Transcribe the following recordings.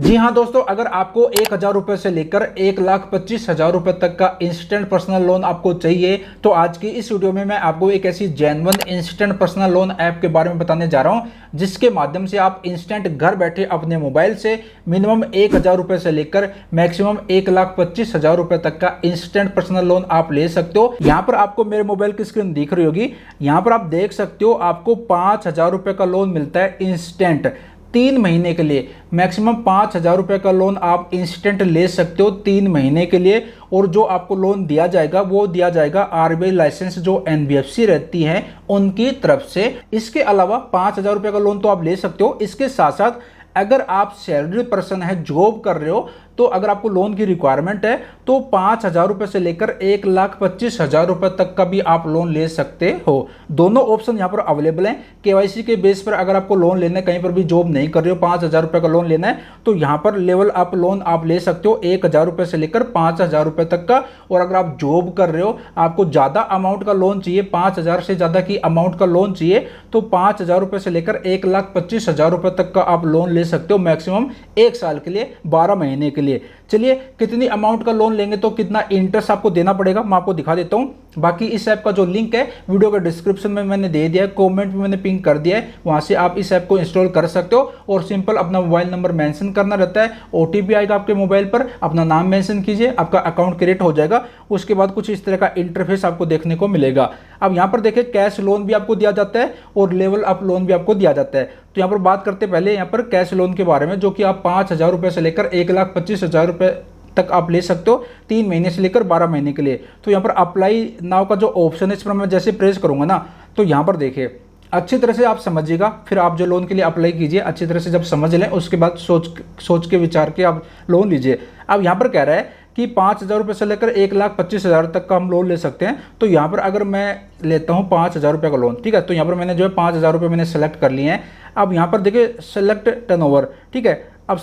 जी हाँ दोस्तों, अगर आपको 1,000 रुपये से लेकर 1,25,000 रुपये तक का इंस्टेंट पर्सनल लोन आपको चाहिए तो आज की इस वीडियो में मैं आपको एक ऐसी genuine instant personal loan app के बारे में बताने जा रहा हूँ जिसके माध्यम से आप इंस्टेंट घर बैठे अपने मोबाइल से मिनिमम 1,000 रुपये से लेकर मैक्सिमम 1,25,000 रुपये तक का इंस्टेंट पर्सनल लोन आप ले सकते हो। यहाँ पर आपको मेरे मोबाइल की स्क्रीन दिख रही होगी, यहाँ पर आप देख सकते हो आपको 5,000 रुपये का लोन मिलता है इंस्टेंट 3 महीने के लिए। मैक्सिमम 5,000 रुपये का लोन आप इंस्टेंट ले सकते हो 3 महीने के लिए। और जो आपको लोन दिया जाएगा वो दिया जाएगा आरबीआई लाइसेंस जो एनबीएफसी रहती है उनकी तरफ से। इसके अलावा 5,000 रुपये का लोन तो आप ले सकते हो। इसके साथ साथ अगर आप सैलरी पर्सन है, जॉब कर रहे हो, तो अगर आपको लोन की रिक्वायरमेंट है तो 5,000 रुपये से लेकर 1,25,000 रुपये तक का भी आप लोन ले सकते हो। दोनों ऑप्शन यहाँ पर अवेलेबल हैं। केवाईसी के बेस पर अगर आपको लोन लेना है, कहीं पर भी जॉब नहीं कर रहे हो, 5,000 रुपये का लोन लेना है तो यहाँ पर लेवल अप लोन आप ले सकते हो 1,000 रुपये से लेकर 5,000 रुपये तक का। और अगर आप जॉब कर रहे हो, आपको ज़्यादा अमाउंट का लोन चाहिए, 5,000 से ज़्यादा की अमाउंट का लोन चाहिए तो 5,000 रुपये से लेकर 1,25,000 रुपये तक का आप लोन ले सकते हो मैक्सिमम 1 साल के लिए, 12 महीने के लिए। चलिए, कितनी अमाउंट का लोन लेंगे तो कितना इंटरेस्ट आपको देना पड़ेगा मैं आपको दिखा देता हूं। बाकी इस ऐप का जो लिंक है वीडियो के डिस्क्रिप्शन में मैंने दे दिया है, कमेंट में मैंने पिन कर दिया है, वहां से आप इस ऐप को इंस्टॉल कर सकते हो। और सिंपल अपना मोबाइल नंबर मेंशन करना रहता है, ओटीपी आएगा आपके मोबाइल पर, अपना नाम मेंशन कीजिए, आपका अकाउंट क्रिएट हो जाएगा। उसके बाद कुछ इस तरह का इंटरफेस आपको देखने को मिलेगा। अब यहाँ पर देखिए, कैश लोन भी आपको दिया जाता है और लेवल अप लोन भी आपको दिया जाता है। तो यहाँ पर बात करते पहले यहाँ पर कैश लोन के बारे में, जो कि आप 5,000 रुपये से लेकर 1,25,000 रुपये तक आप ले सकते हो 3 महीने से लेकर 12 महीने के लिए। तो यहाँ पर अप्लाई नाउ का जो ऑप्शन है, इस पर मैं जैसे प्रेस करूंगा ना तो यहाँ पर देखिए अच्छी तरह से आप समझिएगा, फिर आप जो लोन के लिए अप्लाई कीजिए अच्छी तरह से जब समझ लें उसके बाद सोच के विचार के आप लोन लीजिए। अब यहाँ पर कह रहा है कि 5,000 रुपये से लेकर 1,25,000 तक का हम लोन ले सकते हैं। तो यहाँ पर अगर मैं लेता हूँ 5,000 रुपये का लोन, ठीक है, तो यहाँ पर मैंने जो है 5,000 रुपये मैंने सेलेक्ट कर लिए हैं। अब यहाँ पर देखिए सेलेक्ट टर्नओवर, ठीक है, अब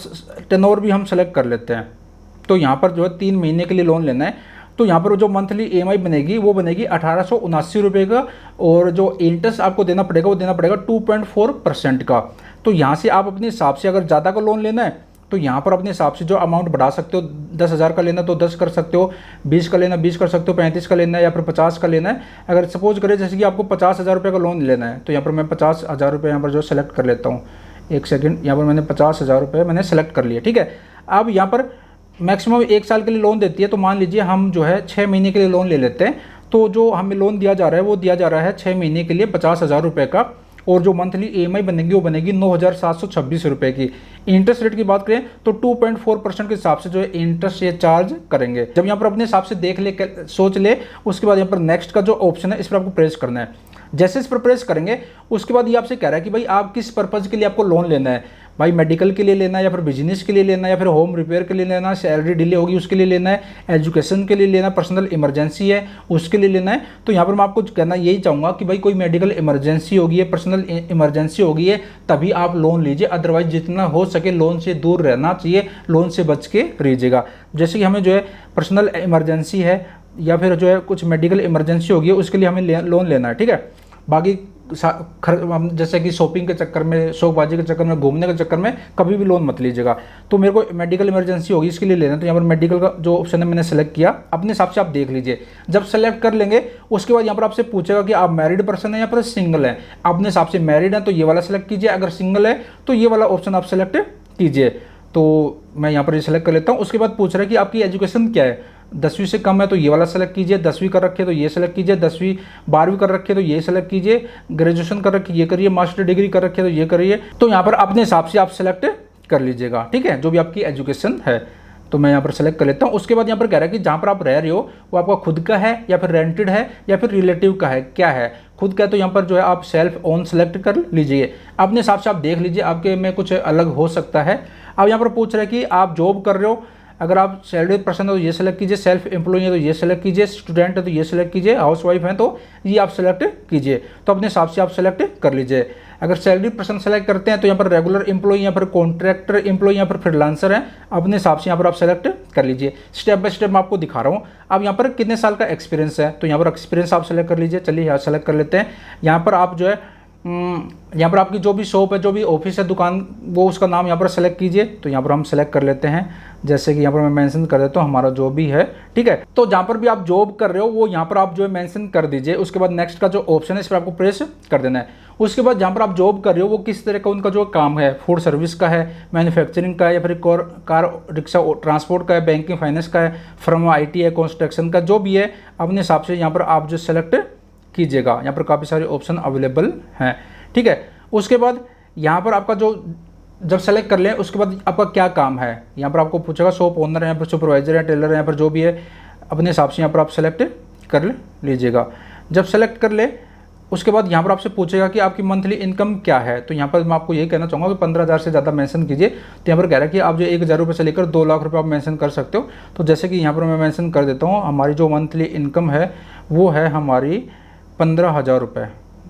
टर्नओवर भी हम सेलेक्ट कर लेते हैं। तो यहाँ पर जो है 3 महीने के लिए लोन लेना है तो यहाँ पर जो मंथली ईएमआई बनेगी वो बनेगी 1,879 रुपये का। और जो इंटरेस्ट आपको देना पड़ेगा वो देना पड़ेगा 2.4% का। तो यहाँ से आप अपने हिसाब से अगर ज़्यादा का लोन लेना है तो यहाँ पर अपने हिसाब से जो अमाउंट बढ़ा सकते हो, 10,000 का लेना तो 10 कर सकते हो, 20 का लेना 20 कर सकते हो, 35 का लेना है या फिर 50 का लेना है। अगर सपोज करें जैसे कि आपको 50,000 रुपये का लोन लेना है तो यहाँ पर मैं 50,000 रुपये यहाँ पर जो सेलेक्ट कर लेता हूँ। एक सेकेंड, यहाँ पर मैंने 50,000 रुपये मैंने सेलेक्ट कर लिया, ठीक है। अब यहाँ पर मैक्सिमम 1 साल के लिए लोन देती है, तो मान लीजिए हम जो है 6 महीने के लिए लोन ले लेते हैं। तो जो हमें लोन दिया जा रहा है वो दिया जा रहा है 6 महीने के लिए 50,000 रुपये का। और जो मंथली ईएमआई बनेगी वो बनेगी 9,726 रुपये की। इंटरेस्ट रेट की बात करें तो 2.4% के हिसाब से जो है इंटरेस्ट ये चार्ज करेंगे। जब यहाँ पर अपने हिसाब से देख ले, सोच ले, उसके बाद यहाँ पर नेक्स्ट का जो ऑप्शन है इस पर आपको प्रेस करना है। जैसे इस पर प्रेस करेंगे उसके बाद ये आपसे कह रहा है कि भाई आप किस पर्पज़ के लिए आपको लोन लेना है, भाई मेडिकल के लिए लेना है या फिर बिजनेस के लिए लेना है या फिर होम रिपेयर के लिए लेना है, सैलरी डिले होगी उसके लिए लेना है, एजुकेशन के लिए लेना है, पर्सनल इमरजेंसी है उसके लिए लेना है। तो यहाँ पर मैं आपको कहना यही चाहूँगा कि भाई कोई मेडिकल इमरजेंसी होगी है, पर्सनल इमरजेंसी होगी है, तभी आप लोन लीजिए। अदरवाइज जितना हो सके लोन से दूर रहना चाहिए, लोन से बच के रहिएगा। जैसे कि हमें जो है पर्सनल इमरजेंसी है या फिर जो है कुछ मेडिकल इमरजेंसी होगी है उसके लिए हमें लोन लेना है, ठीक है। बाकी जैसे कि शॉपिंग के चक्कर में, शौकबाजी के चक्कर में, घूमने के चक्कर में कभी भी लोन मत लीजिएगा। तो मेरे को मेडिकल इमरजेंसी होगी इसके लिए लेना है तो यहाँ पर मेडिकल का जो ऑप्शन है मैंने सेलेक्ट किया, अपने हिसाब से आप देख लीजिए। जब सेलेक्ट कर लेंगे उसके बाद यहाँ पर आपसे पूछेगा कि आप मैरिड पर्सन है या फिर सिंगल है। अपने हिसाब से मैरिड है तो ये वाला सेलेक्ट कीजिए, अगर सिंगल है तो ये वाला ऑप्शन आप सेलेक्ट कीजिए। तो मैं यहाँ पर ये सेलेक्ट कर लेता हूँ। उसके बाद पूछ रहा है कि आपकी एजुकेशन क्या है, 10वीं से कम है तो ये वाला सेलेक्ट कीजिए, 10वीं कर रखे तो ये सेलेक्ट कीजिए, 10वीं 12वीं कर रखे तो ये सेलेक्ट कीजिए, ग्रेजुएशन कर रखी ये करिए, मास्टर डिग्री कर रखी है तो ये करिए। तो यहाँ पर अपने हिसाब से आप सेलेक्ट कर लीजिएगा, ठीक है, जो भी आपकी एजुकेशन है। तो मैं यहाँ पर सेलेक्ट कर लेता हूँ। उसके बाद यहाँ पर कह रहा है कि जहाँ पर आप रह रहे हो वो आपका खुद का है या फिर रेंटेड है या फिर रिलेटिव का है, क्या है। खुद का है तो यहाँ पर जो है आप सेल्फ ओन सेलेक्ट कर लीजिए, अपने हिसाब से आप देख लीजिए, आपके में कुछ अलग हो सकता है। अब यहाँ पर पूछ रहा है कि आप जॉब कर रहे हो, अगर आप सैलरी पर्सन है तो ये सेलेक्ट कीजिए, सेल्फ एम्प्लॉय है तो ये सेलेक्ट कीजिए, स्टूडेंट है तो ये सेलेक्ट कीजिए, हाउस वाइफ है तो ये आप सेलेक्ट कीजिए। तो अपने हिसाब से आप सेलेक्ट कर लीजिए। अगर सैलरी पर्सन सेलेक्ट करते हैं तो यहाँ पर रेगुलर एम्प्लॉय या फिर कॉन्ट्रैक्टर एम्प्लॉय या फिर फ्रीलांसर है, अपने हिसाब से यहाँ पर आप सेलेक्ट कर लीजिए। स्टेप बाय स्टेप मैं आपको दिखा रहा हूँ। अब यहाँ पर कितने साल का एक्सपीरियंस है तो यहाँ पर एक्सपीरियंस आप सेलेक्ट कर लीजिए। चलिए यहाँ सेलेक्ट कर लेते हैं। यहाँ पर आप जो है यहाँ पर आपकी जो भी शॉप है, जो भी ऑफिस है, दुकान, वो उसका नाम यहाँ पर सेलेक्ट कीजिए। तो यहाँ पर हम सेलेक्ट कर लेते हैं, जैसे कि यहाँ पर मैं मेंशन कर देता हूँ हमारा जो भी है, ठीक है। तो जहाँ पर भी आप जॉब कर रहे हो वो यहाँ पर आप जो है मेंशन कर दीजिए। उसके बाद नेक्स्ट का जो ऑप्शन है इस पर आपको प्रेस कर देना है। उसके बाद जहाँ पर आप जॉब कर रहे हो वो किस तरह का उनका जो काम है, फूड सर्विस का है, मैन्युफैक्चरिंग का है, या फिर कार रिक्शा ट्रांसपोर्ट का है, बैंकिंग फाइनेंस का है, फर्म IT है, कंस्ट्रक्शन का, जो भी है अपने हिसाब से यहाँ पर आप जो सेलेक्ट कीजिएगा। यहाँ पर काफ़ी सारे ऑप्शन अवेलेबल हैं, ठीक है। उसके बाद यहाँ पर आपका जो जब सेलेक्ट कर लें उसके बाद आपका क्या काम है, यहाँ पर आपको पूछेगा शॉप ओनर है, यहाँ पर सुपरवाइजर है, टेलर है, यहाँ पर जो भी है अपने हिसाब से यहाँ पर आप सेलेक्ट कर लीजिएगा। जब सेलेक्ट कर ले उसके बाद यहाँ पर आपसे पूछेगा कि आपकी मंथली इनकम क्या है। तो यहाँ पर मैं आपको यही कहना चाहूँगा कि 15,000 से ज़्यादा मेंशन कीजिए। तो यहाँ पर कह रहा है कि आप जो 1,000 रुपये से लेकर 2 लाख रुपये आप मेंशन कर सकते हो। तो जैसे कि यहाँ पर मैं मेंशन कर देता हूँ, हमारी जो मंथली इनकम है वो है हमारी 15,000 रुपये।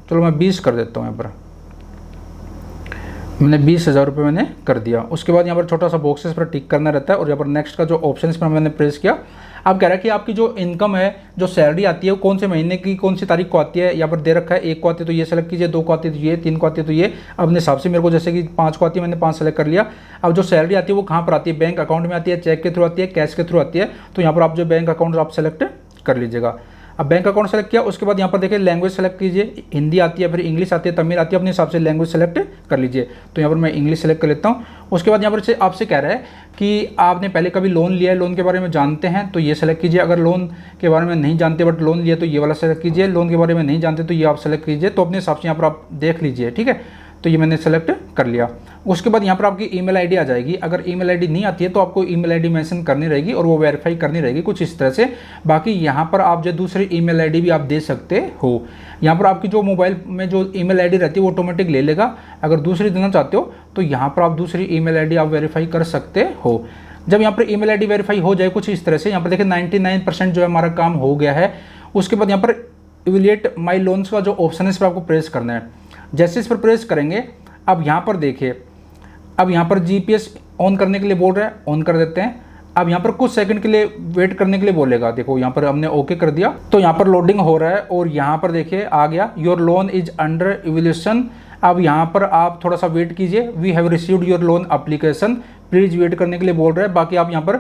चलो मैं 20 कर देता हूँ, यहाँ पर मैंने 20,000 रुपये मैंने कर दिया। उसके बाद यहाँ पर छोटा सा बॉक्सेस पर टिक करना रहता है और यहाँ पर नेक्स्ट का जो ऑप्शन इस पर मैंने प्रेस किया। अब कह रहा है कि आपकी जो इनकम है, जो सैलरी आती है वो कौन से महीने की कौन सी तारीख को आती है। यहाँ पर दे रखा है 1 को आती है तो ये सेलेक्ट कीजिए, 2 को आती है तो ये, 3 को आती है तो ये। अपने हिसाब से मेरे को जैसे कि 5 को आती है, मैंने 5 सेलेक्ट कर लिया। अब जो सैलरी आती है वो कहाँ पर आती है, बैंक अकाउंट में आती है, चेक के थ्रू आती है, कैश के थ्रू आती है। तो यहाँ पर आप जो बैंक अकाउंट आप सेलेक्ट कर लीजिएगा। अब बैंक अकाउंट सेलेक्ट किया उसके बाद यहाँ पर देखिए लैंग्वेज सेलेक्ट कीजिए, हिंदी आती है, फिर इंग्लिश आती है, तमिल आती है, अपने हिसाब से लैंग्वेज सेलेक्ट कर लीजिए। तो यहाँ पर मैं इंग्लिश सेलेक्ट कर लेता हूँ। उसके बाद यहाँ पर से आपसे कह रहा है कि आपने पहले कभी लोन लिया है, लोन के बारे में जानते हैं तो ये सेलेक्ट कीजिए। अगर लोन के बारे में नहीं जानते बट लोन लिया तो ये वाला सेलेक्ट कीजिए। लोन के बारे में नहीं जानते तो ये आप सेलेक्ट कीजिए। तो अपने हिसाब से यहाँ पर आप देख लीजिए, ठीक है। तो ये मैंने सेलेक्ट कर लिया। उसके बाद यहाँ पर आपकी ईमेल आईडी आ जाएगी। अगर ईमेल आईडी नहीं आती है तो आपको ईमेल आईडी मेंशन करनी रहेगी और वो वेरीफाई करनी रहेगी, कुछ इस तरह से। बाकी यहाँ पर आप जो दूसरी ईमेल आईडी भी आप दे सकते हो। यहाँ पर आपकी जो मोबाइल में जो ईमेल आईडी रहती है वो ऑटोमेटिक ले लेगा। अगर दूसरी देना चाहते हो तो यहाँ पर आप दूसरी ईमेल आईडी आप वेरीफाई कर सकते हो। जब यहाँ पर ईमेल आईडी वेरीफाई हो जाए कुछ इस तरह से, यहाँ पर देखिए 99% जो है हमारा काम हो गया है। उसके बाद यहाँ पर इवैल्यूएट माई लोन्स का जो ऑप्शन है इस पर आपको प्रेस करना है। जैसे इस पर प्रेस करेंगे अब यहाँ पर देखिए, अब यहाँ पर GPS ऑन करने के लिए बोल रहा है, ऑन कर देते हैं। अब यहाँ पर कुछ सेकंड के लिए वेट करने के लिए बोलेगा। देखो यहाँ पर हमने ओके कर दिया तो यहाँ पर लोडिंग हो रहा है और यहाँ पर देखिए आ गया your loan is under evaluation. अब यहाँ पर आप थोड़ा सा वेट कीजिए, we have received your loan application, please wait करने के लिए बोल रहा है। बाकी आप यहाँ पर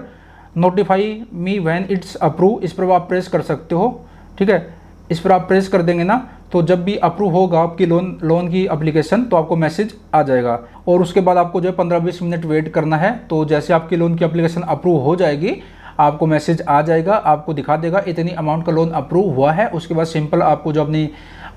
notify me when it's approve, इस पर आप प्रेस कर सकते हो, ठीक है। इस पर आप प्रेस कर देंगे ना तो जब भी अप्रूव होगा आपकी लोन की एप्लीकेशन तो आपको मैसेज आ जाएगा। और उसके बाद आपको जो है 15-20 मिनट वेट करना है। तो जैसे आपकी लोन की एप्लीकेशन अप्रूव हो जाएगी आपको मैसेज आ जाएगा, आपको दिखा देगा इतनी अमाउंट का लोन अप्रूव हुआ है। उसके बाद सिंपल आपको जो अपनी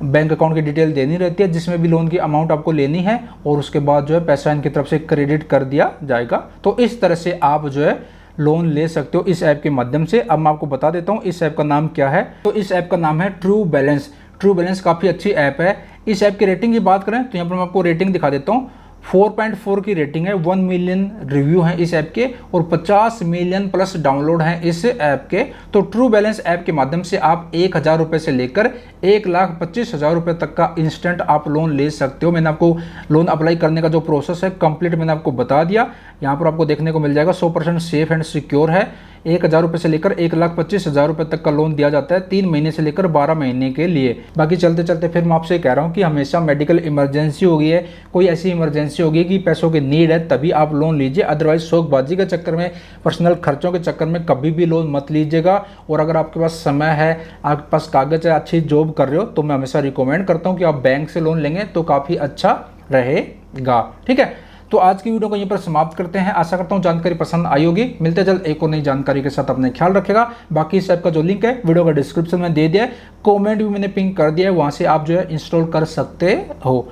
बैंक अकाउंट की डिटेल देनी रहती है जिसमें भी लोन की अमाउंट आपको लेनी है, और उसके बाद जो है पैसा इनकी तरफ से क्रेडिट कर दिया जाएगा। तो इस तरह से आप जो है लोन ले सकते हो इस ऐप के माध्यम से। अब मैं आपको बता देता हूँ इस ऐप का नाम क्या है। तो इस ऐप का नाम है ट्रू बैलेंस। ट्रू बैलेंस काफ़ी अच्छी ऐप है। इस ऐप की रेटिंग की बात करें तो यहाँ पर मैं आपको रेटिंग दिखा देता हूँ। 4.4 की रेटिंग है, 1 मिलियन रिव्यू हैं इस ऐप के और 50 मिलियन प्लस डाउनलोड हैं इस ऐप के। तो ट्रू बैलेंस ऐप के माध्यम से आप 1,000 रुपये से लेकर 1,25,000 रुपये तक का इंस्टेंट आप लोन ले सकते हो। मैंने आपको लोन अप्लाई करने का जो प्रोसेस है कंप्लीट मैंने आपको बता दिया। यहाँ पर आपको देखने को मिल जाएगा 100% सेफ एंड सिक्योर है। 1,000 रुपये से लेकर 1,25,000 रुपये तक का लोन दिया जाता है 3 महीने से लेकर 12 महीने के लिए। बाकी चलते चलते फिर मैं आपसे कह रहा हूँ कि हमेशा मेडिकल इमरजेंसी होगी है, कोई ऐसी इमरजेंसी होगी कि पैसों की नीड है तभी आप लोन लीजिए। अदरवाइज शौकबाजी के चक्कर में, पर्सनल खर्चों के चक्कर में कभी भी लोन मत लीजिएगा। और अगर आपके पास समय है, आपके पास कागज है, अच्छी जॉब कर रहे हो तो मैं हमेशा रिकमेंड करता हूँ कि आप बैंक से लोन लेंगे तो काफ़ी अच्छा रहेगा, ठीक है। तो आज की वीडियो को यहीं पर समाप्त करते हैं। आशा करता हूं जानकारी पसंद आई होगी। मिलते जल्द एक और नई जानकारी के साथ, अपने ख्याल रखेगा। बाकी इस ऐप का जो लिंक है वीडियो का डिस्क्रिप्शन में दे दिया है, कमेंट भी मैंने पिन कर दिया है, वहां से आप जो है इंस्टॉल कर सकते हो।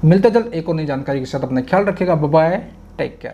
मिलते जल्द एक और नई जानकारी के साथ, अपने ख्याल रखेगा। Bye bye, take care.